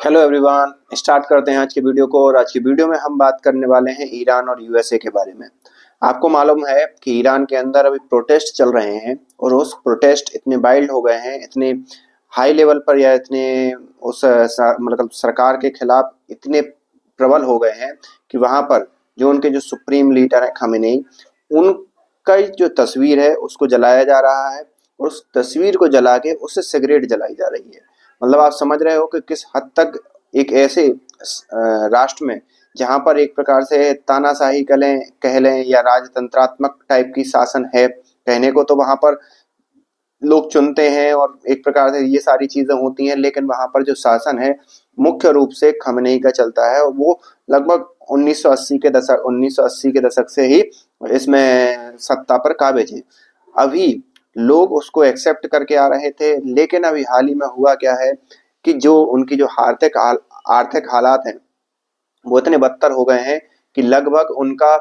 Hello everyone, start करते हैं आज की वीडियो को। और आज की वीडियो में हम बात करने वाले हैं ईरान और यूएसए के बारे में। आपको मालूम है कि ईरान के अंदर अभी प्रोटेस्ट चल रहे हैं और उस प्रोटेस्ट इतने वाइल्ड हो गए हैं, इतने हाई लेवल पर या इतने मतलब सरकार के खिलाफ इतने प्रबल हो गए हैं कि वहां पर जो उनके जो सुप्रीम लीडर है खामेनेई, उनका जो तस्वीर है उसको जलाया जा रहा है और उस तस्वीर को जला के उससे सिगरेट जलाई जा रही है। मतलब आप समझ रहे हो कि किस हद तक एक ऐसे राष्ट्र में जहां पर एक प्रकार से तानाशाही कह लें या राजतंत्रात्मक टाइप की शासन है कहने को, तो वहां पर लोग चुनते हैं और एक प्रकार से ये सारी चीजें होती हैं, लेकिन वहां पर जो शासन है मुख्य रूप से खamenei का चलता है और वो लगभग 1980 के दशक से ही इसमें सत्ता पर काबिज है। अभी लोग उसको एक्सेप्ट करके आ रहे थे, लेकिन अभी हाल ही में हुआ क्या है कि जो उनकी जो आर्थिक हालात हैं वो इतने बदतर हो गए हैं कि लगभग उनका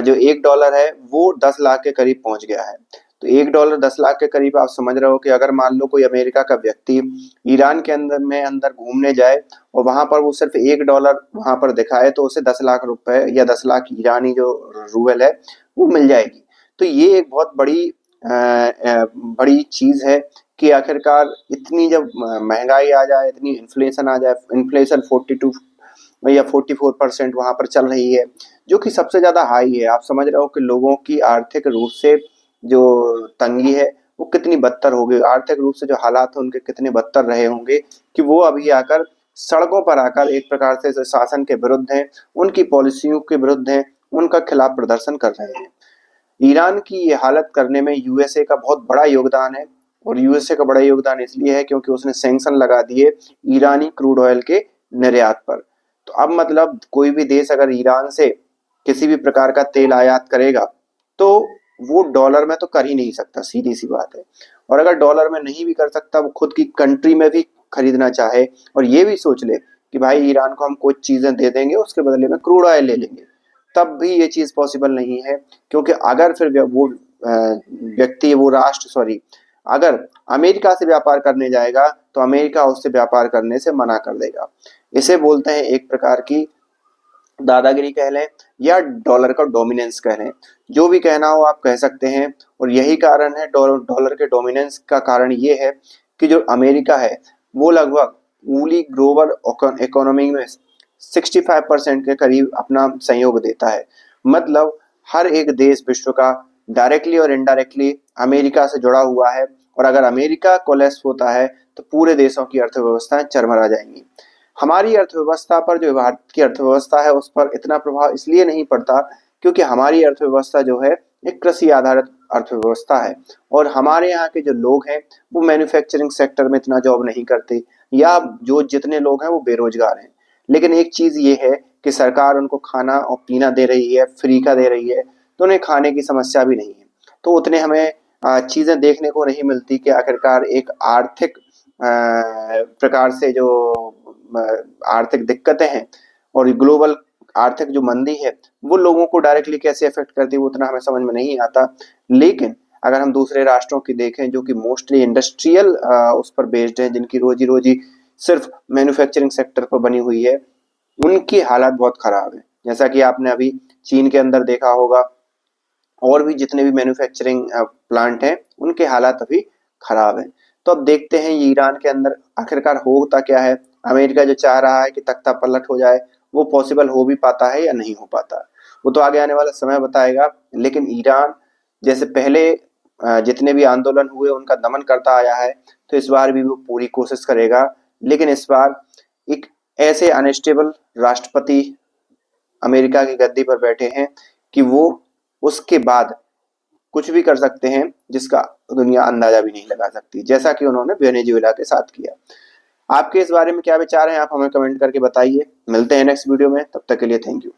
जो $1 है वो 10 लाख के करीब पहुंच गया है। तो $1 10 लाख के करीब आप समझ रहे हो कि अगर मान लो कोई अमेरिका का व्यक्ति ईरान के अंदर घूमने जाए और वहां पर वो सिर्फ $1 वहां पर दिखाए तो उसे 10 लाख रुपए या 10 लाख ईरानी जो रूबल है वो मिल जाएगी। तो ये एक बहुत बड़ी चीज है कि आखिरकार इतनी जब महंगाई आ जाए, इतनी इन्फ्लेशन आ जाए, इन्फ्लेशन 42 या 44% वहां पर चल रही है, जो कि सबसे ज्यादा हाई है। आप समझ रहे हो कि लोगों की आर्थिक रूप से जो तंगी है वो कितनी बदतर हो गई, आर्थिक रूप से जो हालात है उनके कितने बदतर रहे होंगे कि वो अभी आकर सड़कों पर आकर एक प्रकार से जो शासन के विरुद्ध हैं, उनकी पॉलिसियों के विरुद्ध हैं, उनका खिलाफ प्रदर्शन कर रहे हैं। ईरान की ये हालत करने में यूएसए का बहुत बड़ा योगदान है और यूएसए का बड़ा योगदान इसलिए है क्योंकि उसने सैंक्शन लगा दिए ईरानी क्रूड ऑयल के निर्यात पर। तो अब मतलब कोई भी देश अगर ईरान से किसी भी प्रकार का तेल आयात करेगा तो वो डॉलर में तो कर ही नहीं सकता, सीधी सी बात है। और अगर डॉलर में नहीं भी कर सकता, वो खुद की कंट्री में भी खरीदना चाहे और ये भी सोच ले कि भाई ईरान को हम कुछ चीजें दे देंगे उसके बदले में क्रूड ऑयल ले लेंगे, तब भी ये चीज पॉसिबल नहीं है। क्योंकि अगर फिर वो व्यक्ति, वो राष्ट्र सॉरी, अगर अमेरिका से व्यापार करने जाएगा तो अमेरिका उससे व्यापार करने से मना कर देगा। इसे बोलते हैं एक प्रकार की दादागिरी कह लें या डॉलर का डोमिनेंस कह लें, जो भी कहना हो आप कह सकते हैं। और यही कारण है, डॉलर के डोमिनेंस का कारण ये है कि जो अमेरिका है वो लगभग पूरी ग्लोबल इकोनॉमी में 65% के करीब अपना सहयोग देता है। मतलब हर एक देश विश्व का डायरेक्टली और इनडायरेक्टली अमेरिका से जुड़ा हुआ है और अगर अमेरिका कोलैप्स होता है तो पूरे देशों की अर्थव्यवस्थाएं चरमरा जाएंगी। हमारी अर्थव्यवस्था पर, जो भारत की अर्थव्यवस्था है, उस पर इतना प्रभाव इसलिए नहीं पड़ता क्योंकि हमारी अर्थव्यवस्था जो है एक कृषि आधारित अर्थव्यवस्था है और हमारे यहाँ के जो लोग हैं वो मैन्युफैक्चरिंग सेक्टर में इतना जॉब नहीं करते या जो जितने लोग हैं वो बेरोजगार हैं। लेकिन एक चीज ये है कि सरकार उनको खाना और पीना दे रही है, फ्री का दे रही है, तो उन्हें खाने की समस्या भी नहीं है। तो उतने हमें चीजें देखने को नहीं मिलती कि आखिरकार एक आर्थिक प्रकार से जो आर्थिक दिक्कतें हैं और ग्लोबल आर्थिक जो मंदी है वो लोगों को डायरेक्टली कैसे अफेक्ट करती है वो उतना हमें समझ में नहीं आता। लेकिन अगर हम दूसरे राष्ट्रों की देखें जो कि मोस्टली इंडस्ट्रियल उस पर बेस्ड है, जिनकी रोजी रोजी सिर्फ मैन्युफैक्चरिंग सेक्टर पर बनी हुई है, उनकी हालत बहुत खराब है। जैसा कि आपने अभी चीन के अंदर देखा होगा और भी जितने भी मैन्युफैक्चरिंग प्लांट हैं उनके हालात अभी खराब है। तो अब देखते हैं ये ईरान के अंदर आखिरकार होता क्या है। अमेरिका जो चाह रहा है कि तख्ता पलट हो जाए, वो पॉसिबल हो भी पाता है या नहीं हो पाता, वो तो आगे आने वाला समय बताएगा। लेकिन ईरान जैसे पहले जितने भी आंदोलन हुए उनका दमन करता आया है, तो इस बार भी वो पूरी कोशिश करेगा। लेकिन इस बार एक ऐसे अनस्टेबल राष्ट्रपति अमेरिका की गद्दी पर बैठे हैं कि वो उसके बाद कुछ भी कर सकते हैं जिसका दुनिया अंदाजा भी नहीं लगा सकती, जैसा कि उन्होंने वेनेजुएला के साथ किया। आपके इस बारे में क्या विचार हैं, आप हमें कमेंट करके बताइए। मिलते हैं नेक्स्ट वीडियो में, तब तक के लिए थैंक यू।